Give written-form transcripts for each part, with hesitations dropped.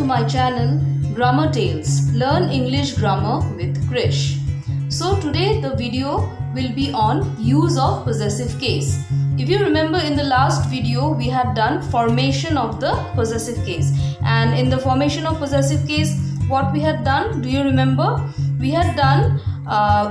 my channel Grammar Tales. Learn English grammar with Krish. So today the video will be on use of possessive case. If you remember, in the last video we had done formation of the possessive case, and in the formation of possessive case what we had done, do you remember? We had done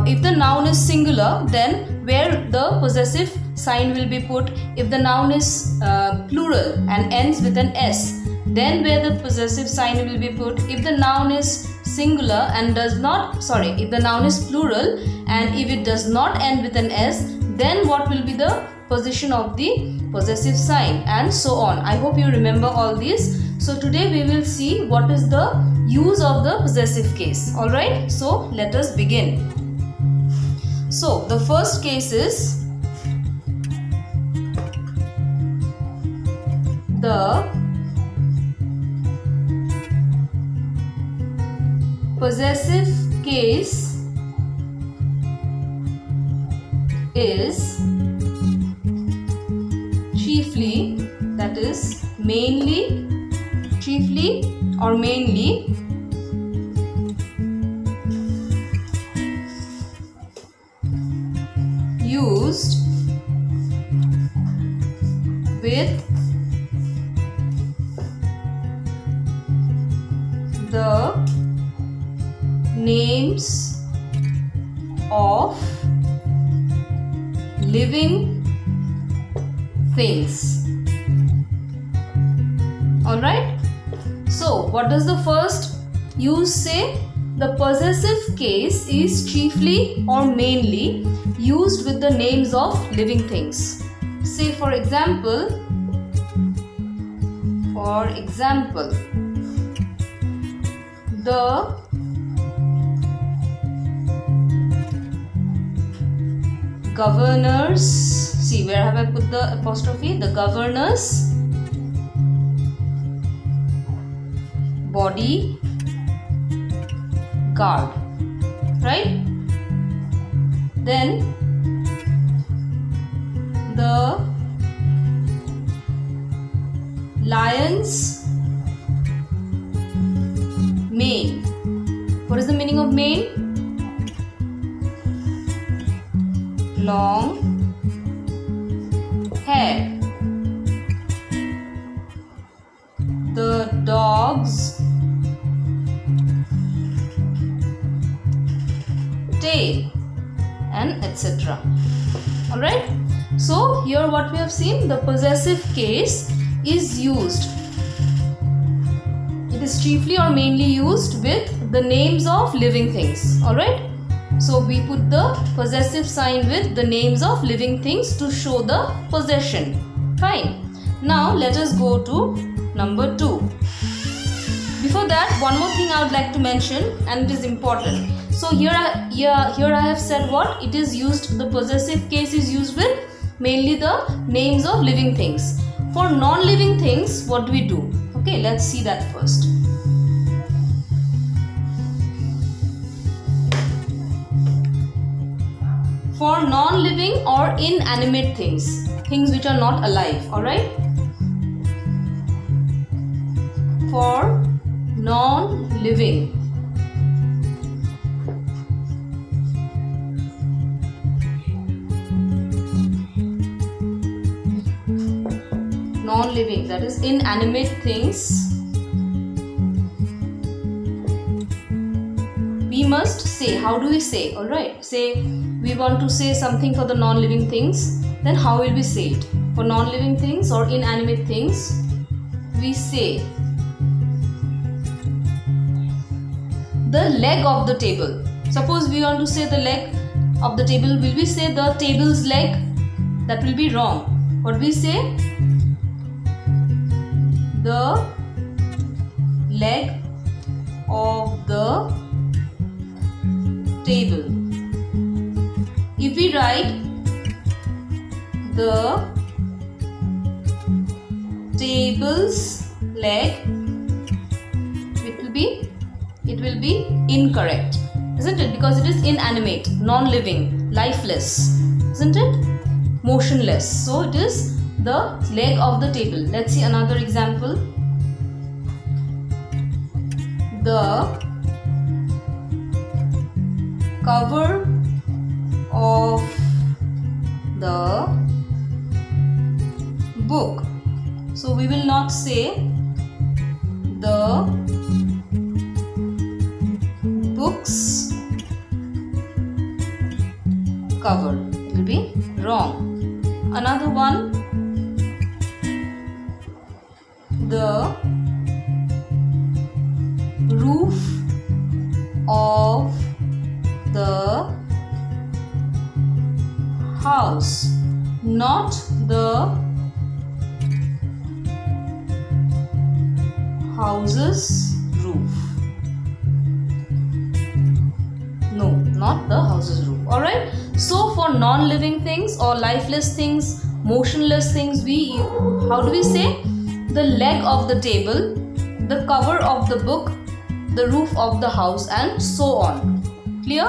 if the noun is singular, then where the possessive sign will be put. If the noun is plural and ends with an S, then where the possessive sign will be put. If the noun is singular and if the noun is plural and if it does not end with an S, then what will be the position of the possessive sign, and so on. I hope you remember all these. So today we will see what is the use of the possessive case. Alright, so let us begin. So the first case is the possessive case is chiefly, that is mainly, chiefly or mainly used with the names of living things. Alright, so what does the first use say? The possessive case is chiefly or mainly used with the names of living things. Say for example, the governors, see where have I put the apostrophe? The governors body guard, right? Then the lion's mane. What is the meaning of mane? Long hair. The dog's tail, and etc. Alright, so here what we have seen, the possessive case is used. It is chiefly or mainly used with the names of living things. Alright, so we put the possessive sign with the names of living things to show the possession. Fine. Now let us go to number 2. Before that, one more thing I would like to mention, and it is important. So here I have said what? It is used, the possessive case is used with mainly the names of living things. For non-living things, what do we do? Okay, let's see that first. For non-living or inanimate things, things which are not alive, alright? For non-living, that is inanimate things, we must say. How do we say? Alright, say we want to say something for the non-living things, then how will we say it? For non-living things or inanimate things, we say the leg of the table. Suppose we want to say the leg of the table, will we say the table's leg? That will be wrong. What we say? The leg of the table. If we write the table's leg, it will be incorrect, isn't it? Because it is inanimate, non-living, lifeless, isn't it? Motionless. So it is the leg of the table. Let's see another example. the cover of the book. So we will not say the book's cover. It will be wrong. Another one, the roof of the house, not the house's roof. No, not the house's roof. Alright, so for non-living things or lifeless things, motionless things, how do we say? The leg of the table, the cover of the book, the roof of the house, and so on. Clear?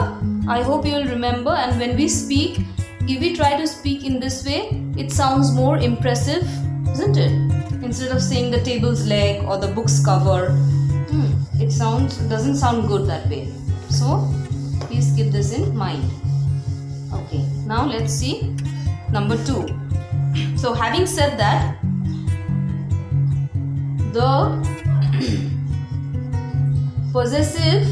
I hope you will remember. And when we speak, if we try to speak in this way, it sounds more impressive, isn't it? Instead of saying the table's leg or the book's cover, it doesn't sound good that way. So please keep this in mind. Okay, now let's see number 2. So having said that, the possessive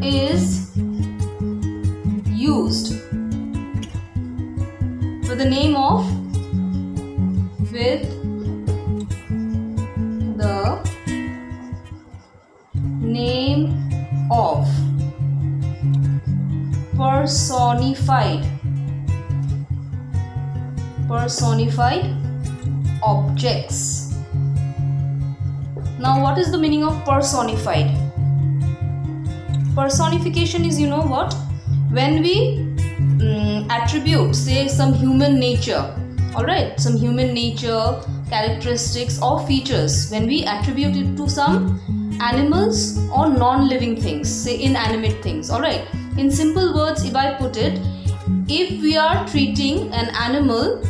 is used with the name of, with the name of personified objects. Now what is the meaning of personified? Personification is, you know what, when we attribute, say, some human nature, alright, some human nature, characteristics or features, when we attribute it to some animals or non-living things, say inanimate things, alright. In simple words, if I put it, if we are treating an animal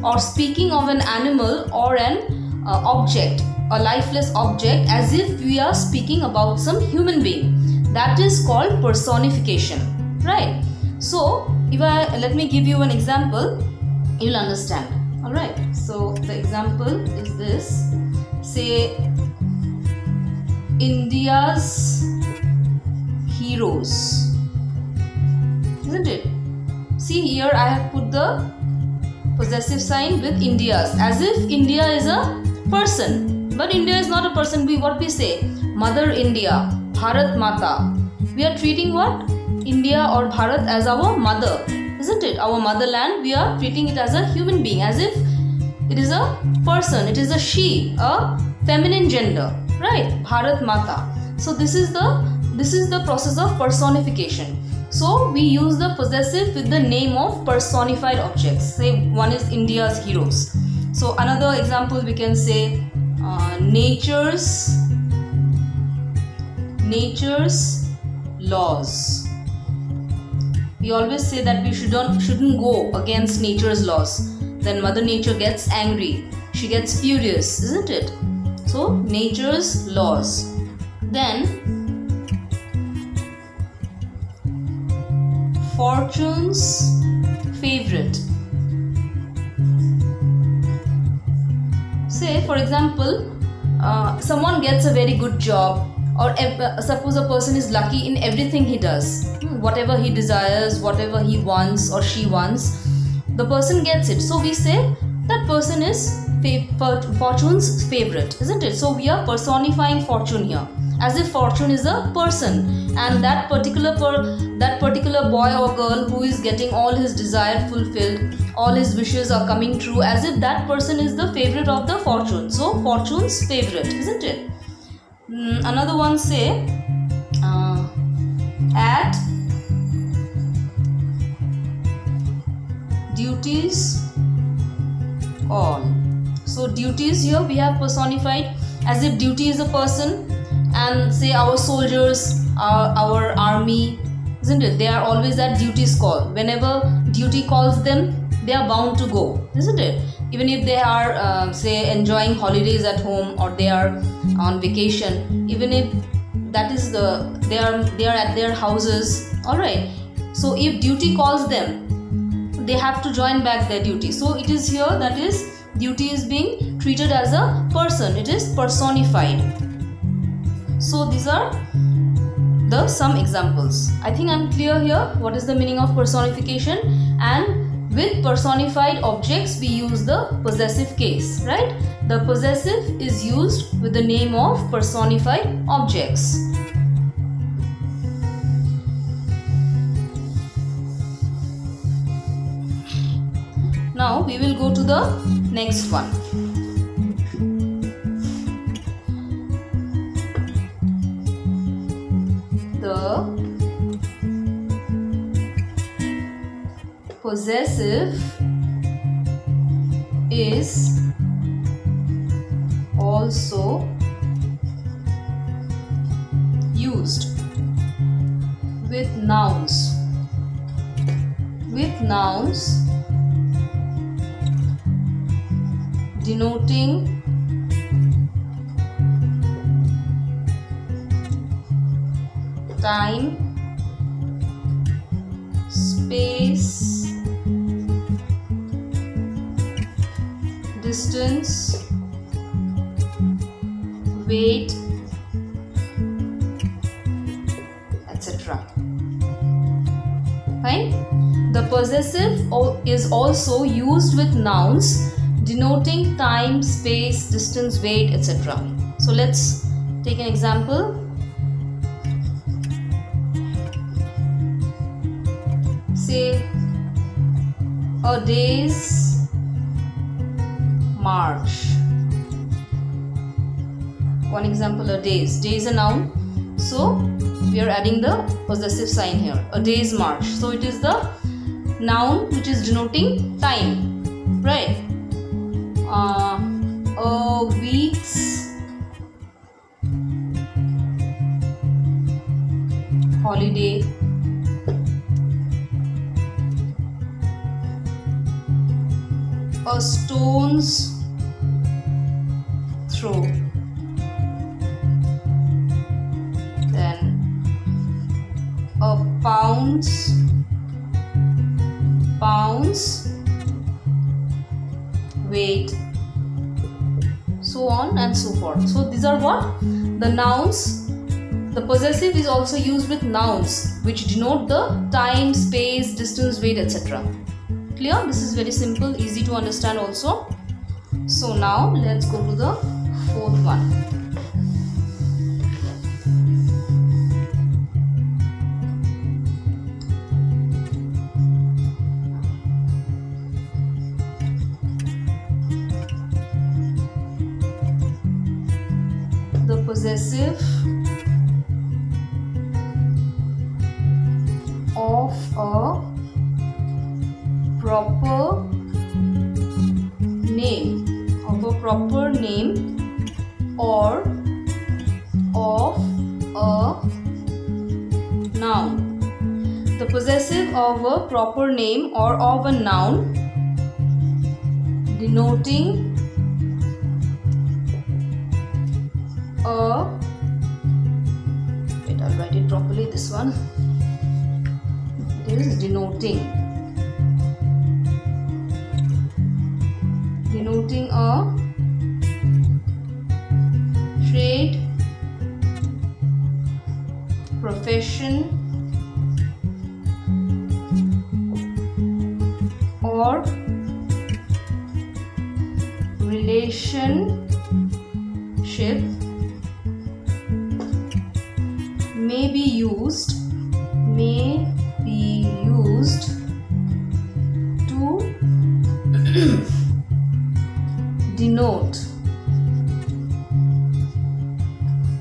or speaking of an animal or an object, a lifeless object, as if we are speaking about some human being, that is called personification, right? So let me give you an example, you'll understand. Alright, so the example is this. Say India's heroes, isn't it? See, here I have put the possessive sign with India's, as if India is a person, but India is not a person. What we say? Mother India, Bharat Mata. We are treating what? India or Bharat as our mother, isn't it? Our motherland, we are treating it as a human being, as if it is a person, it is a she, a feminine gender, right? Bharat Mata. So this is the process of personification. So we use the possessive with the name of personified objects. Say one is India's heroes. So another example we can say nature's laws. We always say that we shouldn't go against nature's laws. Then Mother Nature gets angry. She gets furious, isn't it? So nature's laws. Then fortune's favorite. Say for example, someone gets a very good job, or suppose a person is lucky in everything he does. Whatever he desires, whatever he wants or she wants, the person gets it. So we say that person is fortune's favorite, isn't it? So we are personifying fortune here, as if fortune is a person, and that particular boy or girl who is getting all his desire fulfilled, all his wishes are coming true, as if that person is the favorite of the fortune. So fortune's favorite, isn't it? Another one say at duties on. So duties here we have personified, as if duty is a person, and say our soldiers, our army, isn't it? They are always at duty's call. Whenever duty calls them, they are bound to go, isn't it? Even if they are say enjoying holidays at home, or they are on vacation, even if that is they are at their houses, all right. So if duty calls them, they have to join back their duty. So it is here, that is, duty is being treated as a person, it is personified. So these are the some examples. I think I'm clear here what is the meaning of personification. And with personified objects we use the possessive case, right? The possessive is used with the name of personified objects. Now we will go to the next one. The possessive is also used with nouns. With nouns denoting time, space, distance, weight, etc. Fine. The possessive is also used with nouns denoting time, space, distance, weight, etc. So let's take an example. Say a day's march. One example, a day's. Day is a noun, so we are adding the possessive sign here. A day's march. So it is the noun which is denoting time, right? A week's holiday. A stone's throw. Then a pound's weight, so on and so forth. So these are what? The nouns. The possessive is also used with nouns which denote the time, space, distance, weight, etc. Clear? This is very simple, easy to understand also. So now let's go to the fourth one. The possessive of a proper name, or of a noun. The possessive of a proper name or of a noun denoting a, wait, I'll write it properly, this one. It is denoting a trade, profession, or relationship may be used to denote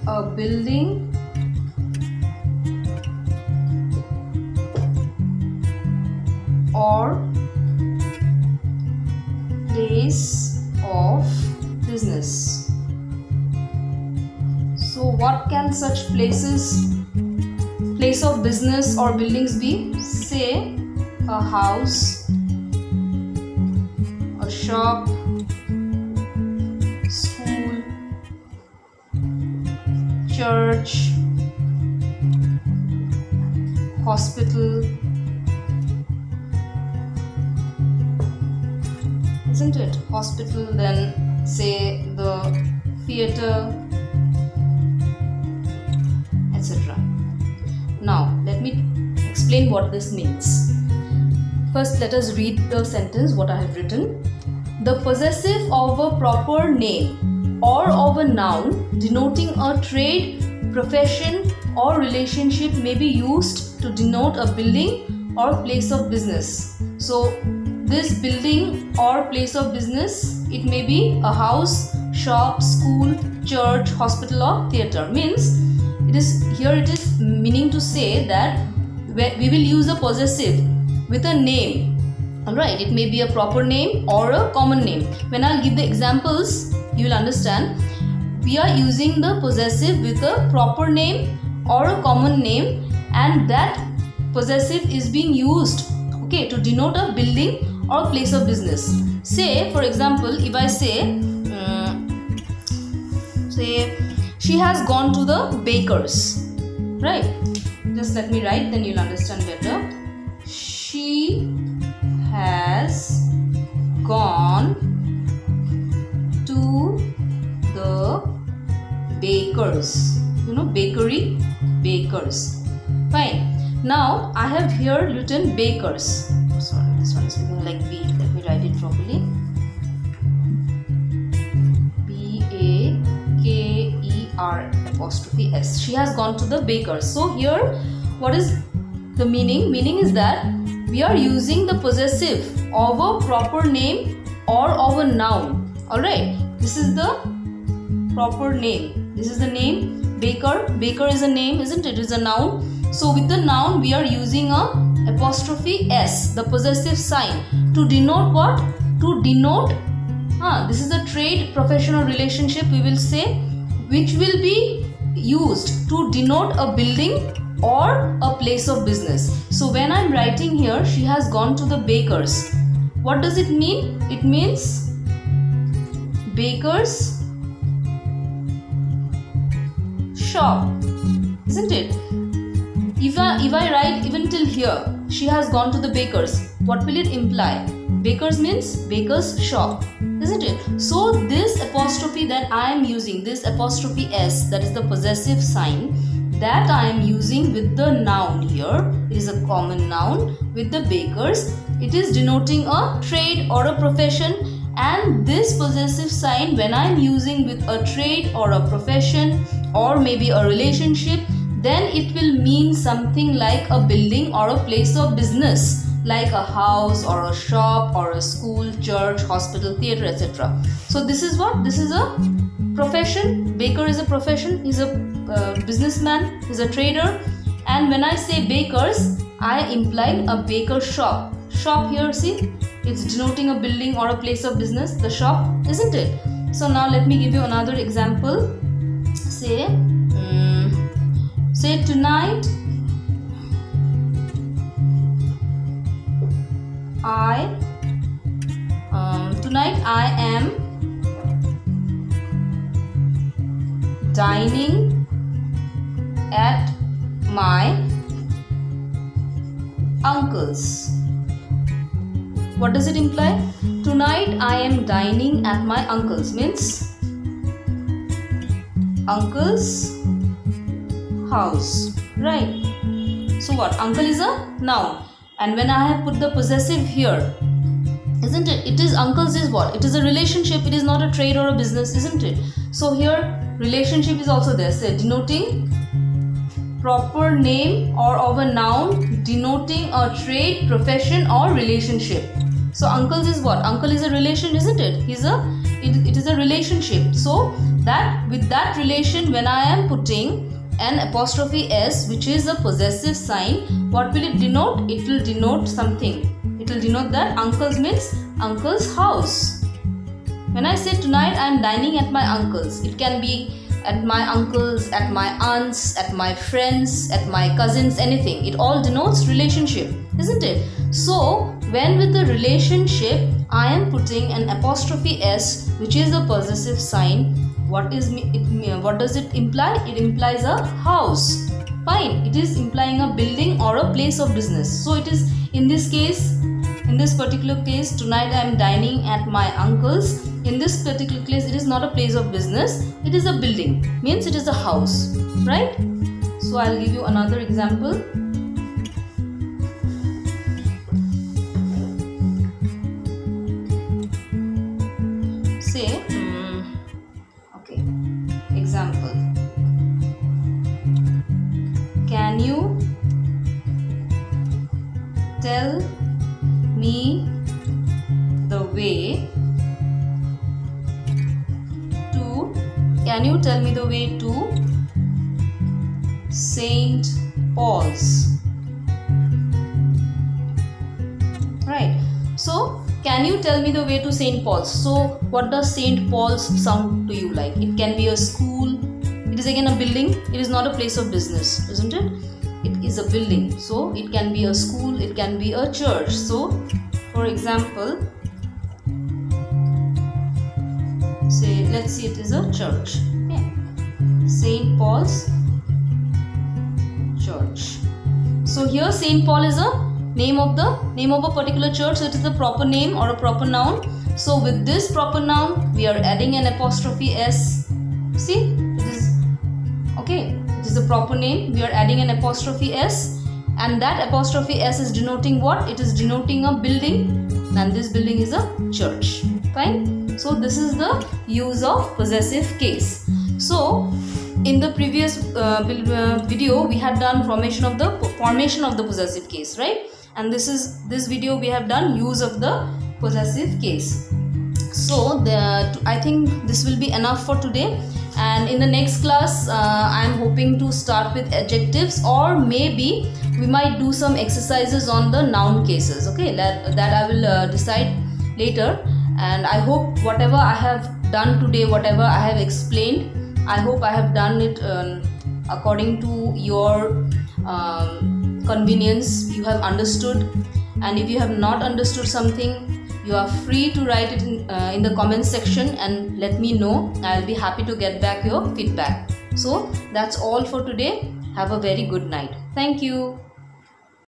a building, or place of business. So what can such place of business or buildings be? Say a house, a shop, school, church, hospital, isn't it? Hospital, then say the theater, etc. Now let me explain what this means. First, let us read the sentence what I have written. The possessive of a proper name or of a noun denoting a trade, profession or relationship may be used to denote a building or place of business. So this building or place of business, it may be a house, shop, school, church, hospital or theater. Means it is meaning to say that we will use a possessive with a name. Alright, it may be a proper name or a common name. When I'll give the examples, you will understand. We are using the possessive with a proper name or a common name, and that possessive is being used, okay, to denote a building or place of business. Say, for example, if I say she has gone to the baker's, right? Just let me write, then you'll understand better. She has gone to the baker's. You know, bakery, bakers. Fine. Now I have here written bakers. Oh, sorry, this one is looking like B. Let me write it properly. B-A-K-E-R''S. She has gone to the baker's. So here, what is the meaning? Meaning is that we are using the possessive of a proper name or of a noun. Alright, this is the proper name. This is the name baker. Baker is a name, isn't it? It is a noun. So with the noun we are using a apostrophe S, the possessive sign, to denote what? To denote, this is a trade, profession or relationship, we will say, which will be used to denote a building or a place of business. So when I am writing here, she has gone to the baker's, what does it mean? It means baker's shop, isn't it? If I write even till here, she has gone to the baker's, what will it imply? Baker's means baker's shop, isn't it? So this apostrophe that I am using, this apostrophe S, that is the possessive sign that I am using with the noun here, it is a common noun with the bakers. It is denoting a trade or a profession, and this possessive sign, when I am using with a trade or a profession or maybe a relationship, then it will mean something like a building or a place of business, like a house or a shop or a school, church, hospital, theater, etc. So this is what? This is a profession. Baker is a profession. He's a businessman. He's a trader. And when I say bakers, I imply a baker shop. Shop here, see, it's denoting a building or a place of business, the shop, isn't it? So now let me give you another example. Say tonight I am dining at my uncle's. What does it imply? Tonight I am dining at my uncle's means uncle's house, right? So what? Uncle is a noun, and when I have put the possessive here, isn't it? It is uncle's is what? It is a relationship. It is not a trade or a business, isn't it? So here relationship is also there, say denoting proper name or of a noun denoting a trade, profession or relationship. So uncle's is what? Uncle is a relation, isn't it? It is a relationship. So that with that relation, when I am putting an apostrophe S, which is a possessive sign, what will it denote? It will denote something. It will denote that uncle's means uncle's house. When I say tonight I am dining at my uncle's, it can be at my uncle's, at my aunt's, at my friends, at my cousins, anything. It all denotes relationship, isn't it? So when with the relationship I am putting an apostrophe S, which is a possessive sign. What does it imply? It implies a house. Fine. It is implying a building or a place of business. So it is in this case, in this particular case, tonight I am dining at my uncle's. In this particular case, it is not a place of business. It is a building. Means it is a house. Right? So I'll give you another example. Say, okay, example. Can you tell me the way to, can you tell me the way to St. Paul's? Right. So, can you tell me the way to St. Paul's? So, what does St. Paul's sound to you like? It can be a school. It is again a building. It is not a place of business, isn't it? It is a building. So, it can be a school. It can be a church. So, for example, say, let's see, it is a church. Okay. St. Paul's Church. So, here St. Paul is a name of a particular church. So it is a proper name or a proper noun. So with this proper noun, we are adding an apostrophe S. See, it is okay. It is a proper name. We are adding an apostrophe S, and that apostrophe S is denoting what? It is denoting a building, and this building is a church. Fine. So this is the use of possessive case. So in the previous video, we had done formation of the possessive case, right? And this video we have done use of the possessive case. So I think this will be enough for today, and in the next class I am hoping to start with adjectives, or maybe we might do some exercises on the noun cases. Okay, that I will decide later. And I hope whatever I have done today, whatever I have explained, I hope I have done it according to your convenience. You have understood, and if you have not understood something, you are free to write it in the comment section and let me know. I'll be happy to get back your feedback. So that's all for today. Have a very good night. Thank you.